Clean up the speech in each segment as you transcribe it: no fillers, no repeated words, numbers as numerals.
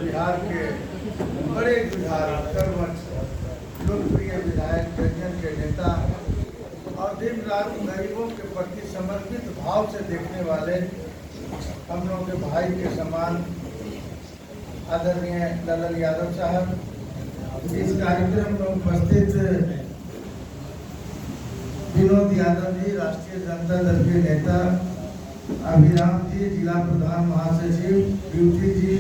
बिहार के बड़े जुझारू कर्मठ लोकप्रिय विधायक जन के नेता और दिन रात गरीबों के प्रति समर्पित भाव से देखने वाले हम लोग के भाई के समान आदरणीय ललन यादव साहब, इस कार्यक्रम में उपस्थित विनोद यादव जी, राष्ट्रीय जनता दल के नेता, अभिराम जी, जिला प्रधान महासचिव, ब्यूटी जी,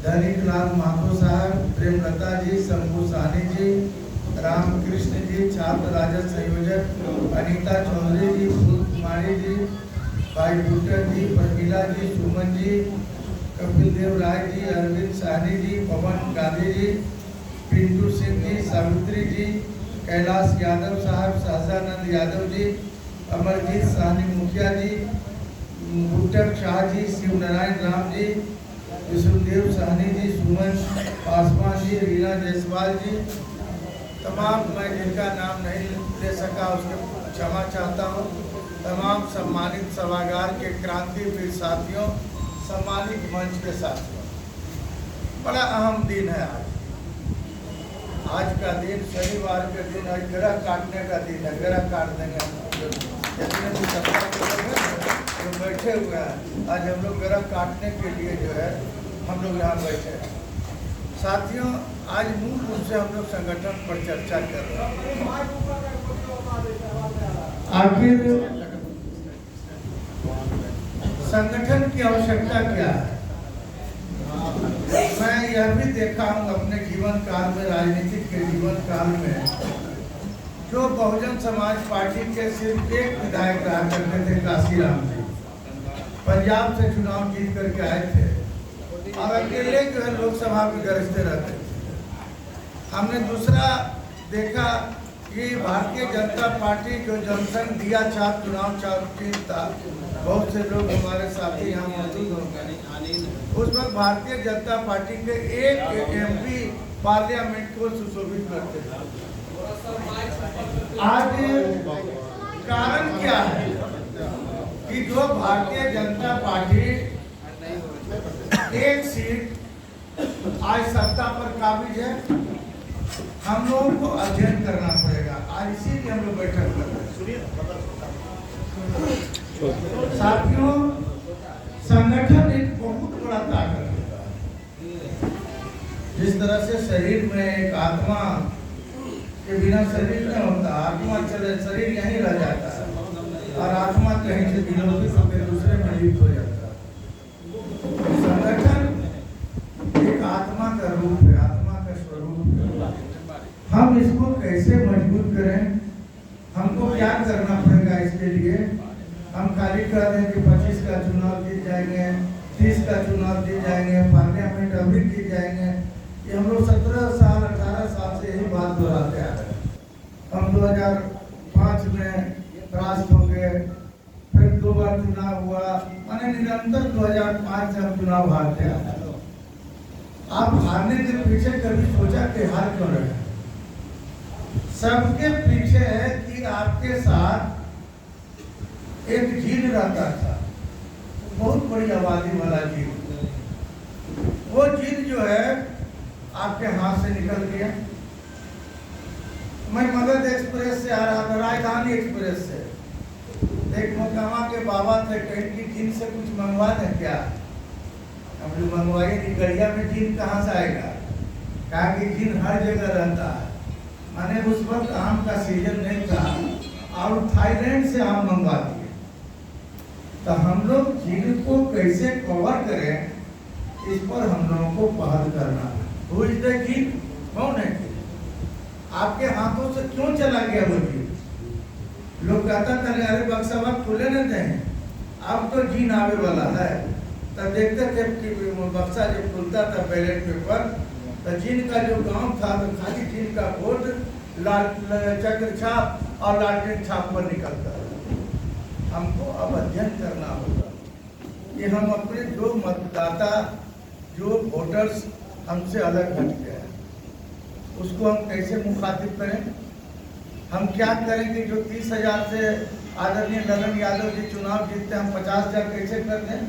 दैनिक लाल महतो साहब, प्रेमलता जी, शंभू साहनी जी, रामकृष्ण जी, छात्र राजद संयोजक अनीता चौधरी जी, फूल कुमारी जी, भाई बुट्टर जी, प्रमिला जी, सुमन जी, कपिल देव राय जी, अरविंद साहनी जी, पवन गांधी जी, पिंटू सिंह जी, सावित्री जी, कैलाश यादव साहब, सहजानंद यादव जी, अमरजीत साहनी मुखिया जी, बुट्टर शाह जी, शिव नारायण राम जी, विष्णुदेव साहनी जी, सुमन पासवान जी, रीना जायसवाल जी, तमाम मैं जिनका नाम नहीं ले सका उसके क्षमा चाहता हूँ। तमाम सम्मानित सभागार के क्रांतिवीर साथियों, सम्मानित मंच के साथियों, बड़ा अहम दिन है आज का दिन, शनिवार के दिन, आज गला काटने का दिन है। गला काट देंगे जितने भी सभा के लोग हैं जो बैठे हुए हैं, आज हम लोग गला काटने के लिए जो है हम लोग यहाँ बैठे हैं। साथियों, आज मूल रूप से हम लोग संगठन पर चर्चा कर रहे हैं। आखिर संगठन की आवश्यकता क्या है? मैं यह भी देखा हूँ अपने जीवन काल में, राजनीतिक के जीवन काल में, जो बहुजन समाज पार्टी के सिर्फ एक विधायक रहा करते थे, काशीराम जी, पंजाब से चुनाव जीत करके आए थे और अकेले जो है लोकसभा में गरजते रहते थे। हमने दूसरा देखा कि भारतीय जनता पार्टी जो जनसंघ दिया छाप चुनाव जीत था, बहुत से लोग हमारे साथी यहाँ मौजूद होंगे, उस वक्त भारतीय जनता पार्टी के एक एमपी पार्लियामेंट को सुशोभित करते थे। आज कारण क्या है कि जो भारतीय जनता पार्टी एक सीट आज सत्ता पर काबिज है, हम लोगों को अध्ययन करना पड़ेगा। आज इसीलिए हम लोग बैठक कर रहे हैं। साथियों, संगठन एक बहुत बड़ा ताकत है। जिस तरह से शरीर में एक आत्मा के बिना शरीर नहीं होता, आत्मा चले शरीर यहीं रह जाता है और आत्मा कहीं से विलोपित होकर दूसरे में लिप्त हो जाता है। संगठन एक आत्मा का रूप है, आत्मा का स्वरूप है। हम इसको कैसे मजबूत करें? हमको क्या करना पड़ेगा इसके लिए? हम खाली कह दें कि 25 का चुनाव जीत जाएंगे, 30 का चुनाव जीत जाएंगे, पार्लियामेंट अभी जीत जाएंगे, ये हम लोग 17 साल 18 साल से यही बात दोहराते आ रहे हैं। हम 2005 में परास्त हो गए, फिर 2 बार चुनाव हुआ, मैंने निरंतर 2005 से हम चुनाव हारते आ रहे हैं। आप हारने के पीछे कभी सोचा कि हार क्यों रहे? सबके पीछे है कि आपके साथ एक जीन रहता था, बहुत बड़ी आबादी वाला जीन। वो जीन जो है आपके हाथ से निकल गया। मैं मगध एक्सप्रेस से आ रहा था, राजधानी एक्सप्रेस से, एक मोकामा के बाबा थे, कहीं की जीन से कुछ मंगवा दें क्या? हम लोग मंगवाई नहीं, गड़िया में जीन कहाँ से आएगा? कहा कि जीन हर जगह रहता है। मैंने उस वक्त आम का सीजन नहीं था और थाईलैंड से आम मंगवा दिए। तो हम लोग जीन को कैसे कवर करें, इस पर हम लोगों को पहल करना है। वो जीन कौन है? आपके हाथों से क्यों चला गया वो जीन? लोग कहता था अरे बक्सा खुले न दें, अब तो जीन आवे वाला है। तब देखते थे कि बक्सा जब खुलता था बैलेट पेपर, तो जीन का जो गांव था तो खाली जीन का वोट लाल चक्र छाप और लालटेन छाप पर निकलता है। हमको अब अध्ययन करना होगा कि हम अपने जो मतदाता, जो वोटर्स हमसे अलग हट गए हैं, उसको हम कैसे मुखातिब करें? हम क्या करें कि जो 30,000 से आदरणीय ललन यादव जी चुनाव जीतते, हम 50,000 कैसे कर दें?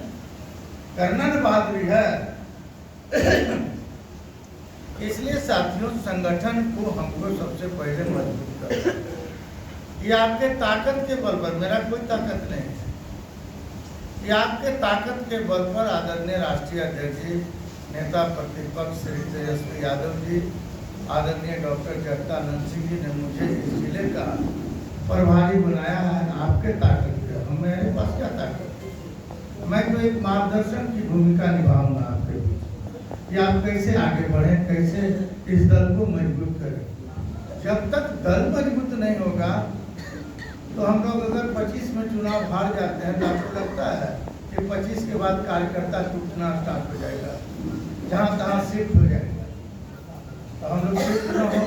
करना न बहादुरी है। इसलिए साथियों, संगठन को हमको सबसे पहले मजबूत करना है। ये आपके ताकत के बल पर, मेरा कोई ताकत नहीं है, ये आपके ताकत के बल पर आदरणीय राष्ट्रीय अध्यक्ष जी, नेता प्रतिपक्ष श्री तेजस्वी यादव जी, आदरणीय डॉक्टर जगदानंद सिंह जी ने मुझे इस जिले का प्रभारी बनाया है। आपके ताकत है, मेरे पास क्या ताकत है? मैं तो एक मार्गदर्शन की भूमिका निभाऊंगा आपके बीच कि आप कैसे आगे बढ़ें, कैसे इस दल को मजबूत करें। जब तक दल मजबूत नहीं होगा तो हम लोग अगर 25 में चुनाव हार जाते हैं तो आपको लगता है कि 25 के बाद कार्यकर्ता टूटना स्टार्ट हो जाएगा, जहाँ तहाँ शिफ्ट हो जाएगा। तो हम लोग शिफ्ट न हो,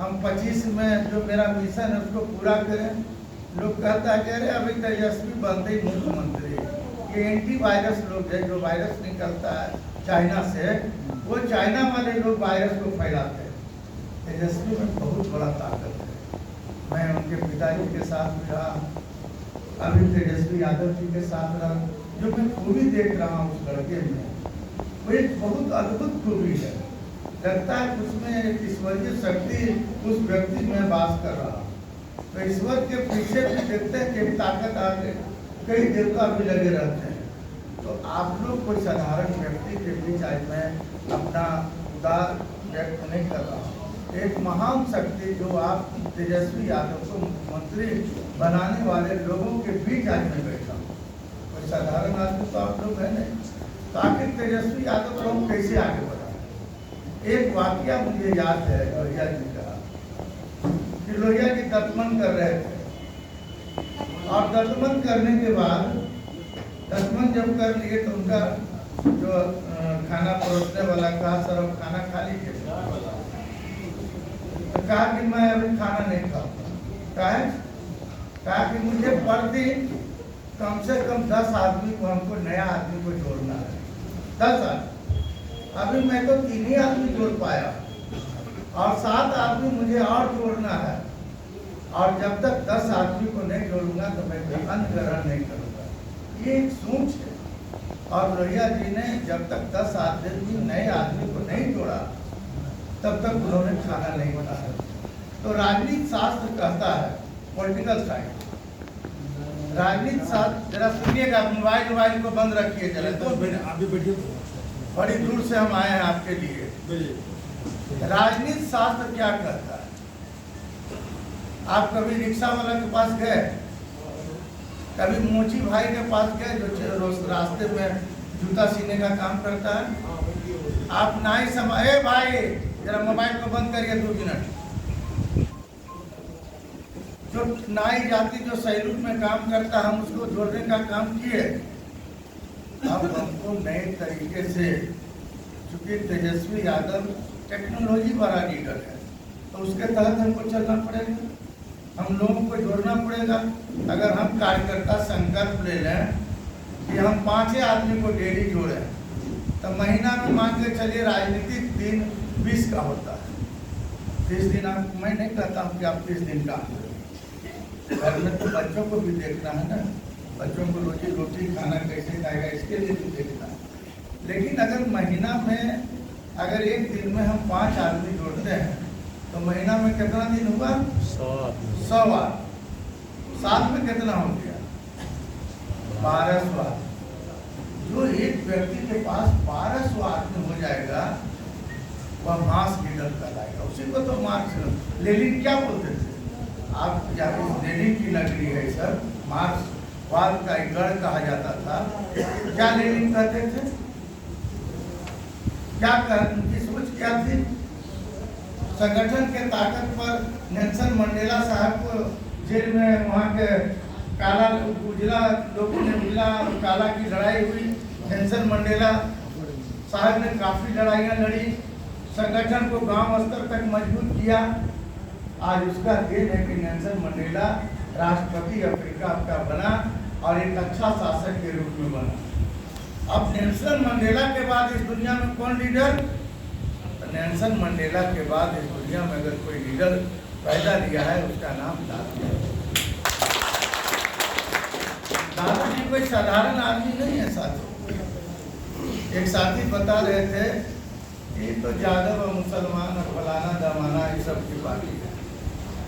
हम 25 में जो मेरा मिशन है उसको पूरा करें। लोग कहता है कि अरे अभी तेजस्वी बनते ही मुख्यमंत्री, ये एंटीवायरस लोग हैं, जो वायरस निकलता है चाइना से, वो चाइना वाले लोग वायरस को फैलाते हैं। तेजस्वी में बहुत बड़ा ताकत है। मैं उनके पिताजी के साथ भी रहा, अभी तेजस्वी यादव जी के साथ रहा, जो मैं खूबी देख रहा हूँ उस लड़के में, वो एक बहुत अद्भुत खूबी है। लगता है उसमें एक ईश्वरीय शक्ति उस व्यक्ति में वास कर रहा। तो ईश्वर के पीछे भी देखते हैं कि ताकत आगे कई देवता भी लगे रहते हैं। तो आप लोग कोई साधारण व्यक्ति के बीच आज मैं अपना उदार व्यक्त नहीं कर रहा हूँ। एक महान शक्ति जो आप तेजस्वी यादव को मुख्यमंत्री बनाने वाले लोगों के बीच आज मैं बैठा हूँ। कोई साधारण आदमी तो आप लोग है नहीं। तो आखिर तेजस्वी यादव को हम कैसे आगे बढ़ाएं? एक वाकया मुझे याद है लोहिया जी का, कि लोहिया जी दत्तमन कर रहे थे, और दत्तमन करने के बाद दत्तमन जब कर लिए तो उनका जो खाना परोसने वाला कहा, सर अब खाना खा लीजिए। तो कहा कि मैं अभी खाना नहीं खाऊंगा। कहा कि मुझे प्रतिदिन कम से कम 10 आदमी को, हमको नया आदमी को जोड़ना है। 10 आदमी, अभी मैं तो 3 ही आदमी जोड़ पाया और 7 आदमी मुझे और जोड़ना है। और जब तक 10 आदमी को नहीं जोड़ूंगा तो मैं अन्न ग्रहण नहीं करूंगा। ये एक सोच है। और लोहिया जी ने जब तक 10 आदमी नए आदमी को नहीं जोड़ा तब तक उन्होंने खाना नहीं बनाया। तो राजनीति शास्त्र कहता है, पॉलिटिकल साइंस, राजनीति शास्त्र, जरा सुनिएगा, मोबाइल को बंद रखिए जरा, 2 मिनट, अभी बैठिए, बड़ी दूर से हम आए हैं आपके लिए। राजनीति शास्त्र क्या कहता है? आप कभी रिक्शा वाला के पास गए, कभी मोची भाई के पास गए जो रास्ते में जूता सीने का काम करता है? आप नाई समय, भाई जरा मोबाइल को बंद करिए 2 मिनट। जो नाई जाति जो सैलून में काम करता है, हम उसको जोड़ने का काम किए। अब हमको नए तरीके से, चूंकि तेजस्वी यादव टेक्नोलॉजी वाला लीडर है, तो उसके तहत हमको चलना पड़ेगा, हम लोगों को जोड़ना पड़ेगा। अगर हम कार्यकर्ता संकल्प ले लें कि हम 5 आदमी को डेली जोड़ें, तो महीना में मान के चलिए राजनीतिक दिन 20 का होता है। 30 दिन आप, मैं नहीं कहता हूँ कि आप 30 दिन काम करें, घर में तो बच्चों को भी देखना है ना, बच्चों को रोटी खाना कैसे खाएगा इसके लिए भी देखना है। लेकिन अगर महीना में, अगर एक दिन में हम 5 आदमी जोड़ते हैं तो महीना में कितना दिन हुआ? 100 बार। साल में कितना हो गया? 1200 आदमी। जो एक व्यक्ति के पास 1200 आदमी हो जाएगा वह मास लीडर कहलाएगा। उसी को तो मार्क्स, लेनिन क्या बोलते थे? आप जहाँ लेनिन की नगरी है सर, मार्क्सवाद का एक गढ़ कहा जाता था। क्या लेनिन कहते थे? क्या उनकी सोच क्या थी? संगठन के ताकत पर नेल्सन मंडेला साहब को जेल में, वहाँ के काला उजला लोगों ने उजला और काला की लड़ाई हुई। नेल्सन मंडेला साहब ने काफ़ी लड़ाइयाँ लड़ी, संगठन को गांव स्तर तक मजबूत किया। आज उसका देन है कि नेल्सन मंडेला राष्ट्रपति अफ्रीका का बना और एक अच्छा शासक के रूप में बना। अब नेल्सन मंडेला के बाद इस दुनिया में कौन लीडर? नेल्सन मंडेला के बाद इस दुनिया में अगर कोई लीडर पैदा लिया है उसका नाम दादू है। दादू जी कोई साधारण आदमी नहीं है साथियों। एक साथी बता रहे थे कि तो यादव और मुसलमान और फलाना दमाना ये सब की पार्टी है।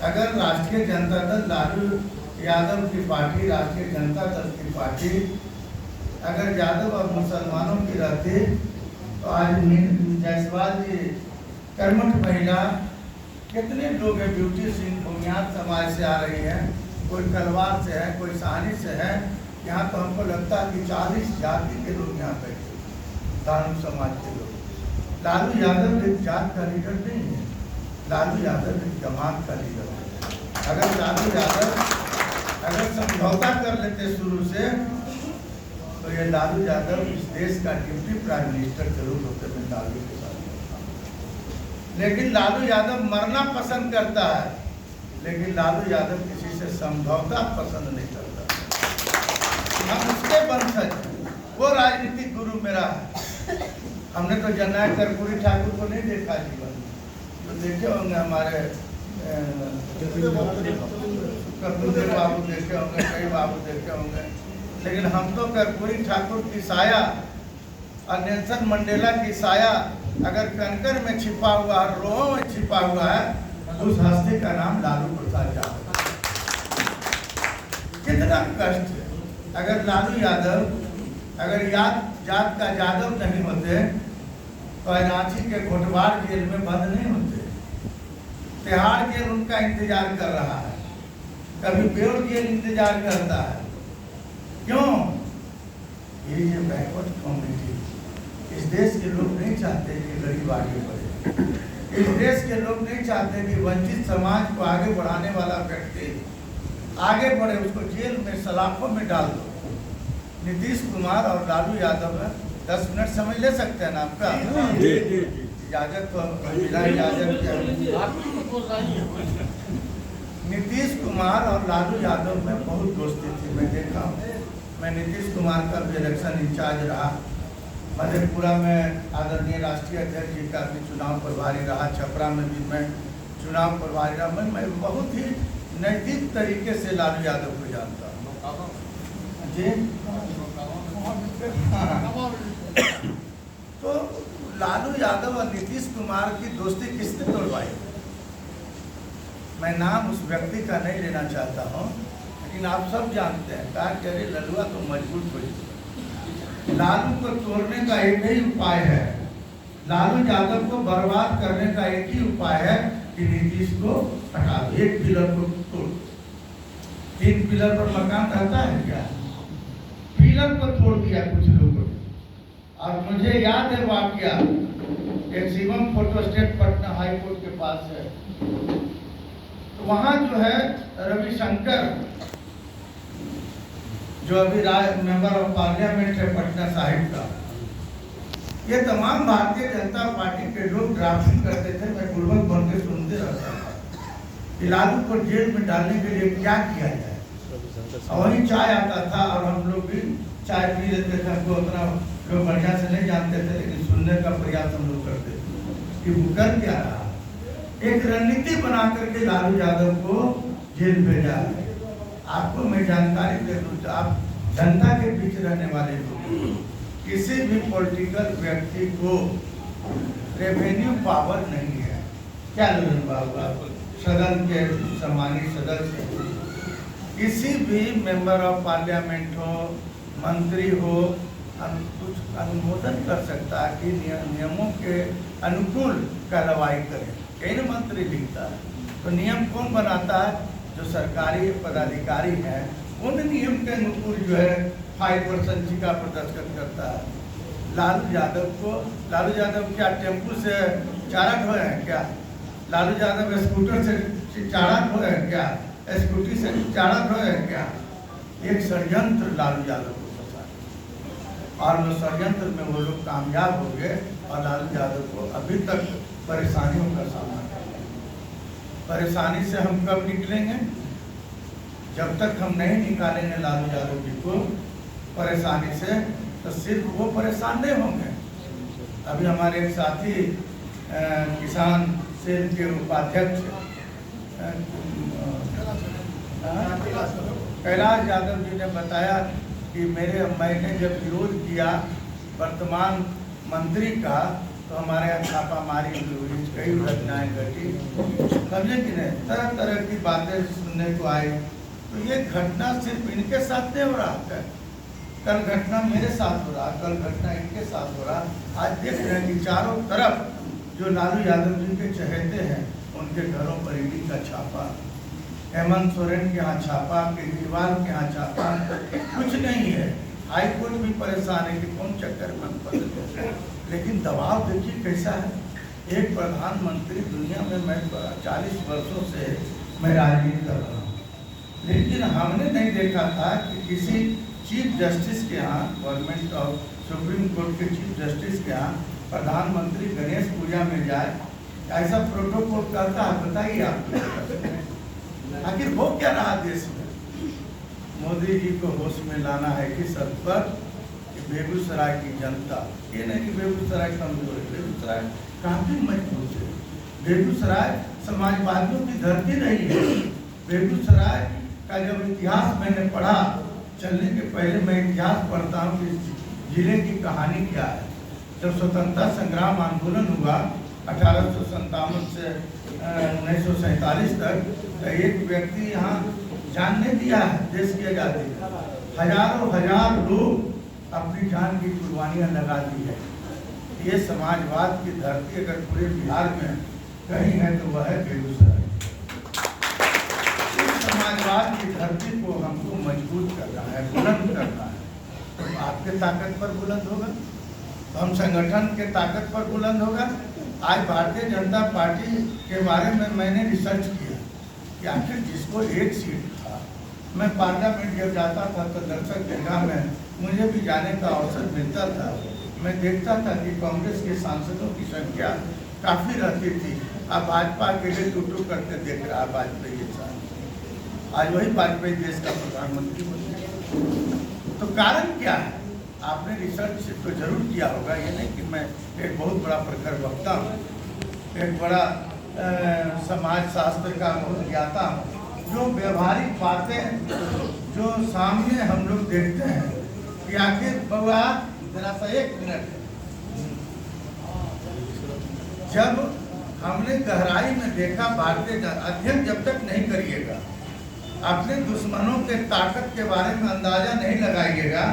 अगर राष्ट्रीय जनता दल लालू यादव की पार्टी, राष्ट्रीय जनता दल की पार्टी अगर यादव और मुसलमानों की रहती तो आज जायसवाल जी कर्मठ महिला, कितने लोग हैं, ब्यूटी सिंह बुनियाद समाज से आ रही हैं, कोई कलवार से है, कोई सहानी से है। यहाँ तो हमको लगता है कि 40 जाति के लोग यहाँ बैठे, धार्मिक समाज के लोग। लालू यादव एक जात का लीडर नहीं है, लालू यादव एक जमात का लीडर है। अगर लालू यादव अगर समझौता कर लेते शुरू से तो ये लालू यादव इस देश का डिप्टी प्राइम मिनिस्टर जरूर होते हैं लालू के साथ। लेकिन लालू यादव मरना पसंद करता है, लेकिन लालू यादव किसी से समझौता पसंद नहीं करता। हम उसके वंशज, वो राजनीतिक गुरु मेरा है। हमने तो जननायक कर्पूरी ठाकुर को नहीं देखा जीवन, तो देखे होंगे हमारे कर्पूरी बाबू देखे होंगे, कई बाबू देखे होंगे, लेकिन हम तो कर्पूरी ठाकुर की साया और नेल्सन मंडेला की साया अगर कनकर में छिपा हुआ है, रोहों में छिपा हुआ है, उस हस्ती का नाम लालू प्रसाद यादव। कितना कष्ट है। अगर लालू यादव अगर जात का यादव नहीं होते तो रांची के घोटवार जेल में बंद नहीं होते। तिहाड़ जेल उनका इंतजार कर रहा है, कभी बेउर जेल इंतजार करता है। क्यों? ये जो बैकवर्ड कम्युनिटी, इस देश के लोग नहीं चाहते कि गरीब आगे बढ़े। इस देश के लोग नहीं चाहते कि वंचित समाज को आगे बढ़ाने वाला व्यक्ति आगे बढ़े, उसको जेल में सलाखों में डाल दो। नीतीश कुमार और लालू यादव में 10 मिनट समय ले सकते हैं ना आपका? इजाजत तो बिना इजाजत के। नीतीश कुमार और लालू यादव में बहुत दोस्ती थी, मैं देखा हूँ। मैं नीतीश कुमार का भी इलेक्शन इंचार्ज रहा, मधेपुरा में आदरणीय राष्ट्रीय अध्यक्ष जी का भी चुनाव प्रभारी रहा, छपरा में भी मैं चुनाव प्रभारी रहा। मैं बहुत ही नज़दीक तरीके से लालू यादव को जानता हूँ जी। तो लालू यादव और नीतीश कुमार की दोस्ती किसने तोड़वाई? मैं नाम उस व्यक्ति का नहीं लेना चाहता हूँ, लेकिन आप सब जानते हैं कहा कि अरे ललुआ तो मजबूत हो। लालू को तोड़ने का एक ही उपाय है, लालू यादव को बर्बाद करने का एक ही उपाय है कि नीतीश को हटा दो, एक पिलर को तोड़। 3 पिलर पर मकान रहता है क्या? पिलर को तोड़ दिया कुछ लोगों ने। और मुझे याद है वाकया, एक Shivam photo state Patna high court के पास है, तो वहाँ जो है रविशंकर जो अभी मेंबर ऑफ पार्लियामेंट है पटना साहिब का, ये तमाम भारतीय जनता पार्टी के लोग ड्राफ्टिंग करते थे। मैं पूर्वक बन के सुनते रहता था कि लालू को जेल में डालने के लिए क्या किया जाए। और वहीं चाय आता था और हम लोग भी चाय पी लेते थे। हमको उतना लोग बढ़िया से नहीं जानते थे, लेकिन सुनने का प्रयास हम लोग करते थे कि वो कर क्या रहा। एक रणनीति बना करके लालू यादव को जेल भेजा है। आपको मैं जानकारी दे दूँ, आप जनता के बीच रहने वाले लोग, किसी भी पॉलिटिकल व्यक्ति को रेवेन्यू पावर नहीं है। क्या लोग बाबू सदन के सम्मानित सदस्य, किसी भी मेंबर ऑफ पार्लियामेंट हो, मंत्री हो, कुछ अनुमोदन कर सकता है कि नियमों के अनुकूल कार्रवाई करें। कई मंत्री लिखता है, तो नियम कौन बनाता है? जो सरकारी पदाधिकारी हैं, उन नियम के अनुकूल जो है 5% का प्रदर्शन करता है। लालू यादव क्या टेम्पू से चारा ढोए हैं क्या? लालू यादव स्कूटर से चारा ढोए हैं क्या? स्कूटी से चारा ढोए हैं क्या? एक षड्यंत्र लालू यादव को फंसा, और वो षड्यंत्र में वो लोग कामयाब हो गए और लालू यादव को अभी तक परेशानियों का सामना करना। परेशानी से हम कब निकलेंगे? जब तक हम नहीं निकालेंगे लालू यादव जी को परेशानी से, तो सिर्फ वो परेशान नहीं होंगे। अभी हमारे एक साथी किसान सेल के उपाध्यक्ष कैलाश यादव जी ने बताया कि मैंने जब विरोध किया वर्तमान मंत्री का, तो हमारे यहाँ छापामारी हुई, कई घटनाएं घटी, समझे कि नहीं, तरह तरह की बातें सुनने को आई। तो ये घटना सिर्फ इनके साथ नहीं हो रहा है, कल घटना मेरे साथ हो रहा, कल घटना इनके साथ हो रहा। आज देख रहे हैं कि चारों तरफ जो लालू यादव जी के चहेते हैं उनके घरों पर ईडी का छापा, हेमंत सोरेन के यहाँ छापा, केजरीवाल के यहाँ छापा, कुछ नहीं है। हाई कोर्ट भी परेशान है कि कौन चक्कर में बदल, लेकिन दबाव देखिए कैसा है। एक प्रधानमंत्री, दुनिया में मैं 40 वर्षों से मैं राजनीति कर रहा हूँ, लेकिन हमने नहीं देखा था कि किसी चीफ जस्टिस के यहाँ, गवर्नमेंट ऑफ सुप्रीम कोर्ट के चीफ जस्टिस के यहाँ प्रधानमंत्री गणेश पूजा में जाए। ऐसा प्रोटोकॉल करता है, बताइए आप। आखिर हो क्या रहा देश में? मोदी जी को होश में लाना है कि सब पर कि बेगूसराय की जनता, ये नहीं कि बेगूसराय कमजोर है, बेगूसराय काफी मजबूत है। बेगूसराय समाजवादियों की धरती नहीं है। बेगूसराय का जब इतिहास मैंने पढ़ा, चलने के पहले मैं इतिहास पढ़ता हूँ कि जिले की कहानी क्या है। जब स्वतंत्रता संग्राम आंदोलन हुआ 1857 से 1947 तक, एक व्यक्ति यहाँ जान नहीं दिया है देश की आजादी। हजार लोग अपनी जान की कुर्बानियां लगा दी है। ये समाजवाद की धरती अगर पूरे बिहार में कहीं है तो वह है बेगूसराय। इस समाजवाद की धरती को हमको मजबूत करना है, बुलंद करना है। तो आपके ताकत पर बुलंद होगा, तो हम संगठन के ताकत पर बुलंद होगा। आज भारतीय जनता पार्टी के बारे में मैंने रिसर्च किया कि आखिर जिसको एक सीट था, मैं पार्लियामेंट जब जाता था तो दर्शक जगह में मुझे भी जाने का अवसर मिलता था। मैं देखता था कि कांग्रेस के सांसदों की संख्या काफ़ी रहती थी। अब भाजपा के लिए टूटू करते देख रहा वाजपेयी के साथ। आज वही वाजपेयी देश का प्रधानमंत्री बन गया। तो कारण क्या है? आपने रिसर्च तो जरूर किया होगा। ये नहीं कि मैं एक बहुत बड़ा प्रखर वक्ता हूँ, एक बड़ा समाज शास्त्र का बहुत ज्ञाता हूँ। जो व्यवहारिक बातें जो सामने हम लोग देखते हैं कि आखिर बउआ जरा सा 1 मिनट, जब हमने गहराई में देखा भारतीय अध्ययन जब तक नहीं करिएगा, अपने दुश्मनों के ताकत के बारे में अंदाजा नहीं लगाइएगा,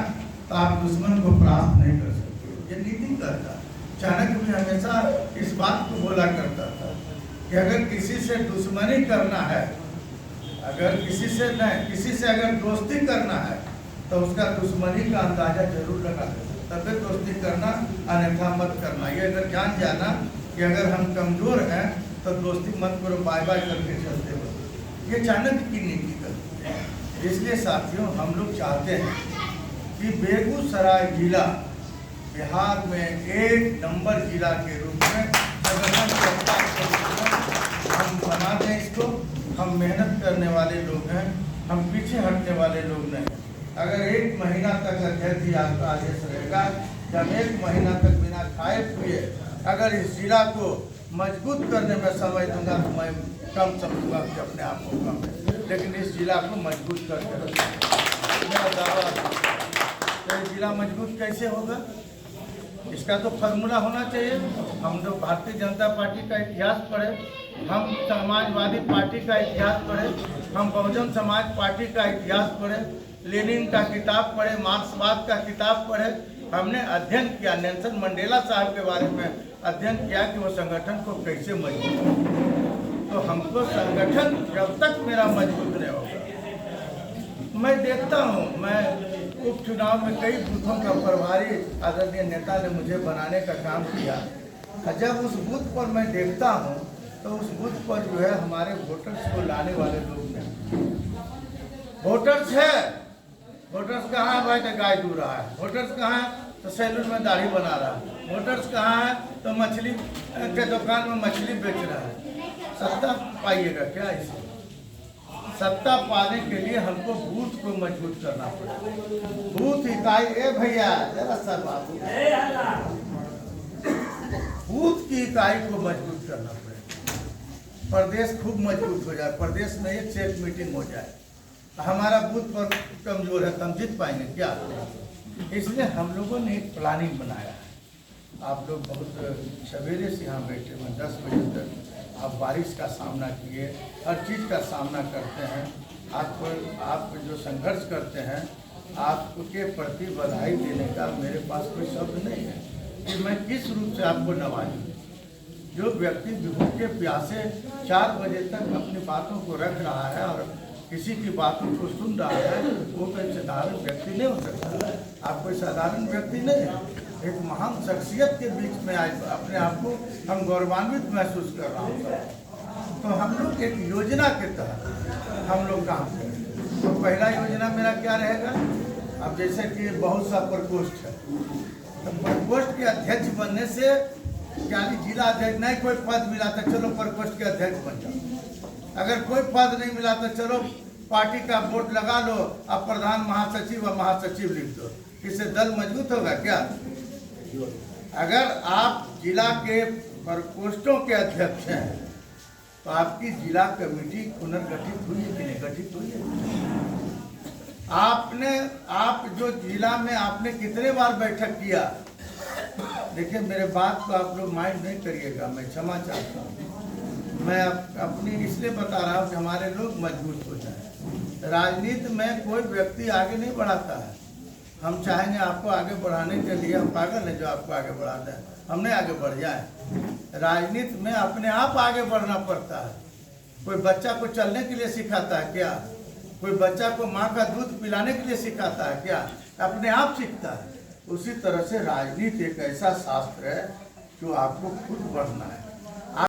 तो आप दुश्मन को प्राप्त नहीं कर सकते। ये नीति करता। चाणक्य भी हमेशा इस बात को बोला करता था कि अगर किसी से दुश्मनी करना है, अगर किसी से अगर दोस्ती करना है, तो उसका दुश्मनी का अंदाजा जरूर लगा, तभी दोस्ती करना, अन्यथा मत करना। ये अगर जान जाना कि अगर हम कमजोर हैं तो दोस्ती मत करो, बाय बाय करके चलते हो। ये चाणक्य की नीति करती है। इसलिए साथियों, हम लोग चाहते हैं कि बेगूसराय जिला बिहार में 1 नंबर जिला के रूप में हम बना दें इसको। हम मेहनत करने वाले लोग हैं, हम पीछे हटने वाले लोग नहीं। अगर 1 महीना तक अध्यक्ष जी आपका आदेश रहेगा, जब 1 महीना तक बिना खाए पिए अगर इस जिला को मजबूत करने में समय दूंगा तो मैं कम समझूंगा कि अपने आप को कम है, लेकिन इस जिला को मजबूत करके रखूंगा। मेरा दावा। तो जिला मजबूत कैसे होगा? इसका तो फार्मूला होना चाहिए। हम लोग भारतीय जनता पार्टी का इतिहास पढ़े, हम समाजवादी पार्टी का इतिहास पढ़े, हम बहुजन समाज पार्टी का इतिहास पढ़े, लेनिन का किताब पढ़े, मार्क्सवाद का किताब पढ़े। हमने अध्ययन किया, नेल्सन मंडेला साहब के बारे में अध्ययन किया कि वो संगठन को कैसे मजबूत किया। तो हमको संगठन जब तक मेरा मजबूत नहीं होगा, मैं देखता हूँ, मैं उपचुनाव में कई बूथों का प्रभारी आदरणीय नेता ने मुझे बनाने का काम किया। जब उस बूथ पर मैं देखता हूँ तो उस बूथ पर जो है हमारे वोटर्स को लाने वाले लोग नहीं। वोटर्स है, वोटर्स कहाँ है भाई? तो गाय दूह रहा है। वोटर्स कहाँ है? तो सैलून में दाढ़ी बना रहा है। वोटर्स कहाँ है? तो मछली के दुकान में मछली बेच रहा है। सत्ता पाइएगा क्या? इसे सत्ता पाने के लिए हमको बूथ को मजबूत करना पड़ेगा। बूथ इकाई, ए भैया जरा सा बाबू, बूथ की इकाई को मजबूत करना पड़ेगा। प्रदेश खूब मजबूत हो जाए, प्रदेश में एक से एक मीटिंग हो जाए। हमारा बूथ पर कमजोर है, हम जीत पाएंगे क्या? इसलिए हम लोगों ने एक प्लानिंग बनाया है। आप लोग बहुत सवेरे से यहाँ बैठे हुए 10 बजे तक आप बारिश का सामना किए, हर चीज़ का सामना करते हैं। आप जो संघर्ष करते हैं, आपके प्रति बधाई देने का मेरे पास कोई शब्द नहीं है कि मैं किस रूप से आपको नवाजूँ। जो व्यक्ति भूखे प्यासे 4 बजे तक अपनी बातों को रख रहा है और किसी की बातों को सुन रहा है, वो कोई साधारण व्यक्ति नहीं हो सकता। आप कोई साधारण व्यक्ति नहीं है, एक महान शख्सियत के बीच में आज अपने आप को हम गौरवान्वित महसूस कर रहा हूँ। तो हम लोग एक योजना के तहत हम लोग काम करें। तो पहला योजना मेरा क्या रहेगा, अब जैसे कि बहुत सा प्रकोष्ठ है, तो प्रकोष्ठ के अध्यक्ष बनने से क्या जिला अध्यक्ष नहीं कोई पद मिला तो चलो प्रकोष्ठ के अध्यक्ष बन जाओ। अगर कोई पद नहीं मिला तो चलो पार्टी का वोट लगा लो, अब प्रधान महासचिव और महासचिव लिख दो। इससे दल मजबूत होगा क्या? अगर आप जिला के प्रकोष्ठों के अध्यक्ष हैं तो आपकी जिला कमेटी पुनर्गठित हुई है कि नहीं गठित हुई है? आप जो जिला में आपने कितने बार बैठक किया? देखिए मेरे बात को आप लोग माइंड नहीं करिएगा, मैं क्षमा चाहता हूँ। मैं अपनी इसलिए बता रहा हूँ कि हमारे लोग मजबूत हो जाए। राजनीति में कोई व्यक्ति आगे नहीं बढ़ाता है। हम चाहेंगे आपको आगे बढ़ाने के लिए, हम पागल हैं जो आपको आगे बढ़ाते हैं, हम नहीं आगे बढ़ जाए। राजनीति में अपने आप आगे बढ़ना पड़ता है। कोई बच्चा को चलने के लिए सिखाता है क्या? कोई बच्चा को माँ का दूध पिलाने के लिए सिखाता है क्या? अपने आप सीखता है। उसी तरह से राजनीति एक ऐसा शास्त्र है जो आपको खुद बढ़ना है।